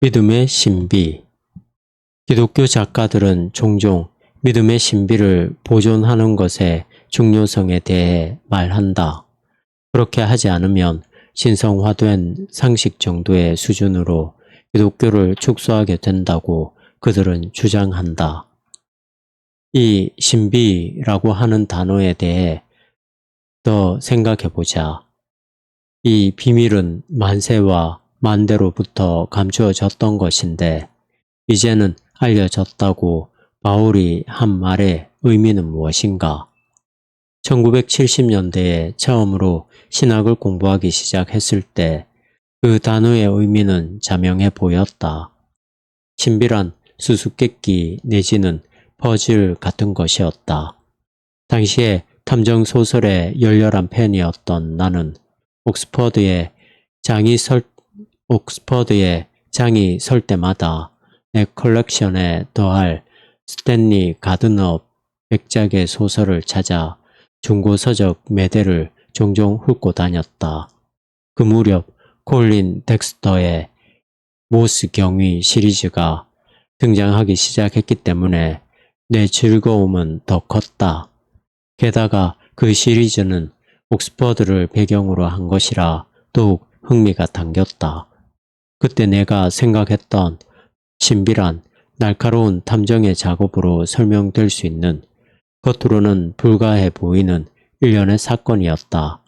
믿음의 신비. 기독교 작가들은 종종 믿음의 신비를 보존하는 것의 중요성에 대해 말한다. 그렇게 하지 않으면 신성화된 상식 정도의 수준으로 기독교를 축소하게 된다고 그들은 주장한다. 이 신비라고 하는 단어에 대해 더 생각해보자. 이 비밀은 만세와 만대로부터 감추어졌던 것인데 이제는 알려졌다고 바울이 한 말의 의미는 무엇인가? 1970년대에 처음으로 신학을 공부하기 시작했을 때 그 단어의 의미는 자명해 보였다. 신비란 수수께끼 내지는 퍼즐 같은 것이었다. 당시에 탐정소설의 열렬한 팬이었던 나는 옥스퍼드에 장이 설 때마다 내 컬렉션에 더할 스탠리 가드너 백작의 소설을 찾아 중고서적 매대를 종종 훑고 다녔다. 그 무렵 콜린 덱스터의 모스 경위 시리즈가 등장하기 시작했기 때문에 내 즐거움은 더 컸다. 게다가 그 시리즈는 옥스퍼드를 배경으로 한 것이라 더욱 흥미가 당겼다. 그때 내가 생각했던 신비란 날카로운 탐정의 작업으로 설명될 수 있는 겉으로는 불가해 보이는 일련의 사건이었다.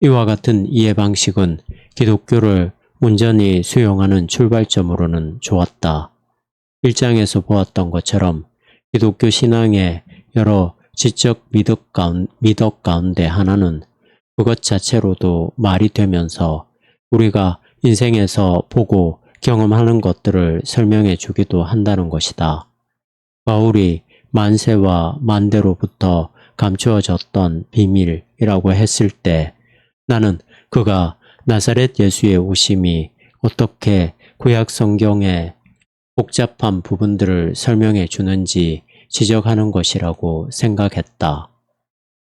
이와 같은 이해 방식은 기독교를 온전히 수용하는 출발점으로는 좋았다. 1장에서 보았던 것처럼 기독교 신앙의 여러 지적 미덕 가운데 하나는 그것 자체로도 말이 되면서 우리가 인생에서 보고 경험하는 것들을 설명해 주기도 한다는 것이다. 바울이 만세와 만대로부터 감추어졌던 비밀이라고 했을 때 나는 그가 나사렛 예수의 오심이 어떻게 구약 성경의 복잡한 부분들을 설명해 주는지 지적하는 것이라고 생각했다.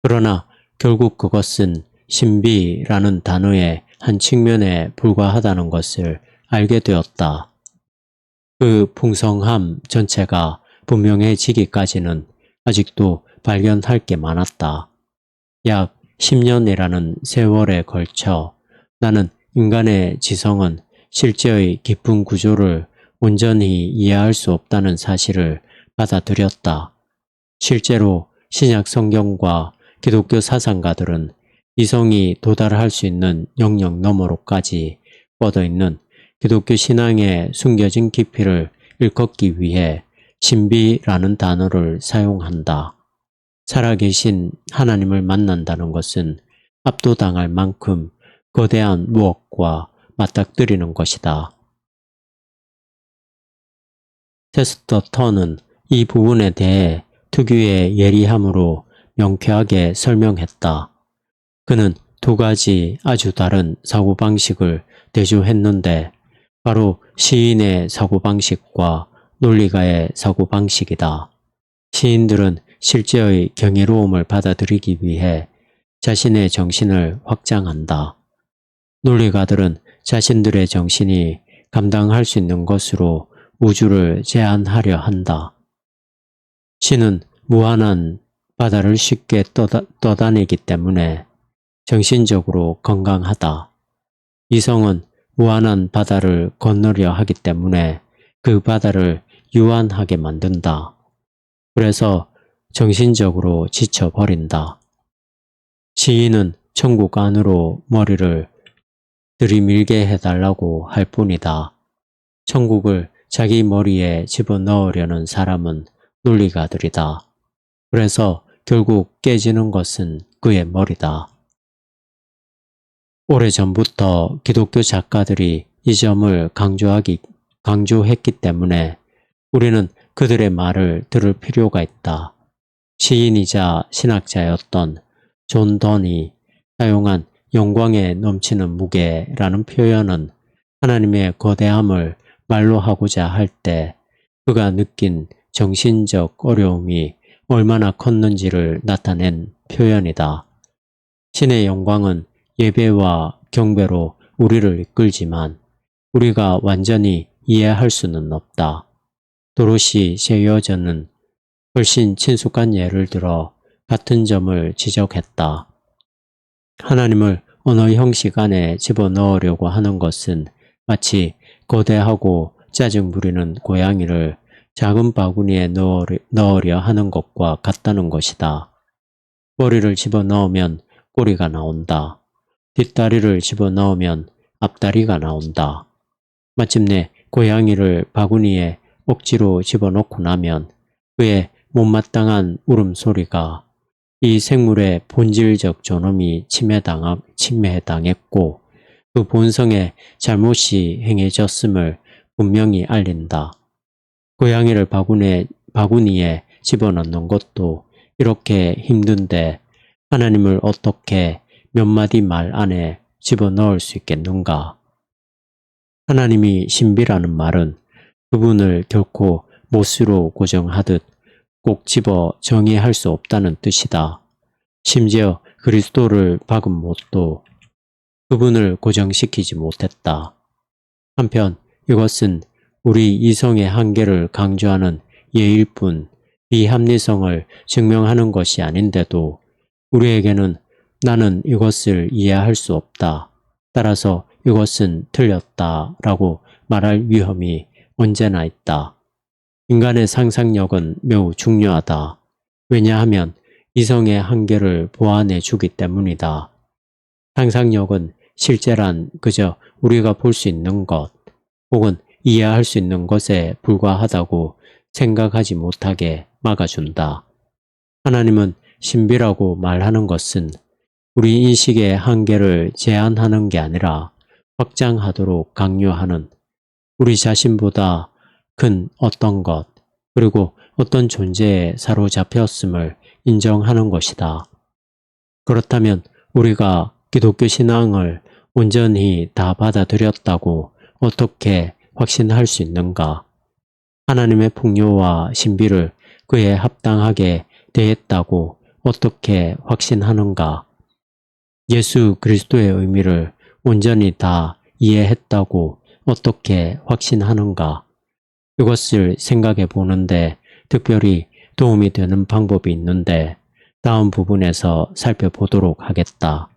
그러나 결국 그것은 신비라는 단어의 한 측면에 불과하다는 것을 알게 되었다. 그 풍성함 전체가 분명해지기까지는 아직도 발견할 게 많았다. 약 10년이라는 세월에 걸쳐 나는 인간의 지성은 실제의 깊은 구조를 온전히 이해할 수 없다는 사실을 받아들였다. 실제로 신약 성경과 기독교 사상가들은 이성이 도달할 수 있는 영역 너머로까지 뻗어있는 기독교 신앙의 숨겨진 깊이를 일컫기 위해 신비라는 단어를 사용한다. 살아계신 하나님을 만난다는 것은 압도당할 만큼 거대한 무엇과 맞닥뜨리는 것이다. 체스터턴은 이 부분에 대해 특유의 예리함으로 명쾌하게 설명했다. 그는 두 가지 아주 다른 사고방식을 대조했는데 바로 시인의 사고방식과 논리가의 사고방식이다. 시인들은 실제의 경이로움을 받아들이기 위해 자신의 정신을 확장한다. 논리가들은 자신들의 정신이 감당할 수 있는 것으로 우주를 제한하려 한다. 시는 무한한 바다를 쉽게 떠다니기 때문에 정신적으로 건강하다. 이성은 무한한 바다를 건너려 하기 때문에 그 바다를 유한하게 만든다. 그래서 정신적으로 지쳐버린다. 시인은 천국 안으로 머리를 들이밀게 해달라고 할 뿐이다. 천국을 자기 머리에 집어넣으려는 사람은 논리가들이다. 그래서 결국 깨지는 것은 그의 머리다. 오래전부터 기독교 작가들이 이 점을 강조했기 때문에 우리는 그들의 말을 들을 필요가 있다. 시인이자 신학자였던 존 던이 사용한 영광에 넘치는 무게라는 표현은 하나님의 거대함을 말로 하고자 할 때 그가 느낀 정신적 어려움이 얼마나 컸는지를 나타낸 표현이다. 신의 영광은 예배와 경배로 우리를 이끌지만 우리가 완전히 이해할 수는 없다. 도로시 셰이어저는 훨씬 친숙한 예를 들어 같은 점을 지적했다. 하나님을 언어 형식 안에 집어넣으려고 하는 것은 마치 거대하고 짜증 부리는 고양이를 작은 바구니에 넣으려 하는 것과 같다는 것이다. 머리를 집어넣으면 꼬리가 나온다. 뒷다리를 집어넣으면 앞다리가 나온다. 마침내 고양이를 바구니에 억지로 집어넣고 나면 그의 못마땅한 울음소리가 이 생물의 본질적 존엄이 침해당했고 그 본성에 잘못이 행해졌음을 분명히 알린다. 고양이를 바구니에 집어넣는 것도 이렇게 힘든데 하나님을 어떻게 몇 마디 말 안에 집어넣을 수 있겠는가? 하나님이 신비라는 말은 그분을 결코 못으로 고정하듯 꼭 집어 정의할 수 없다는 뜻이다. 심지어 그리스도를 박은 못도 그분을 고정시키지 못했다. 한편 이것은 우리 이성의 한계를 강조하는 예일 뿐 비합리성을 증명하는 것이 아닌데도 우리에게는 나는 이것을 이해할 수 없다. 따라서 이것은 틀렸다 라고 말할 위험이 언제나 있다. 인간의 상상력은 매우 중요하다. 왜냐하면 이성의 한계를 보완해 주기 때문이다. 상상력은 실제란 그저 우리가 볼 수 있는 것 혹은 이해할 수 있는 것에 불과하다고 생각하지 못하게 막아준다. 하나님은 신비라고 말하는 것은 우리 인식의 한계를 제한하는 게 아니라 확장하도록 강요하는 우리 자신보다 큰 어떤 것 그리고 어떤 존재에 사로잡혔음을 인정하는 것이다. 그렇다면 우리가 기독교 신앙을 온전히 다 받아들였다고 어떻게 확신할 수 있는가? 하나님의 풍요와 신비를 그에 합당하게 대했다고 어떻게 확신하는가? 예수 그리스도의 의미를 온전히 다 이해했다고 어떻게 확신하는가? 이것을 생각해 보는데 특별히 도움이 되는 방법이 있는데 다음 부분에서 살펴보도록 하겠다.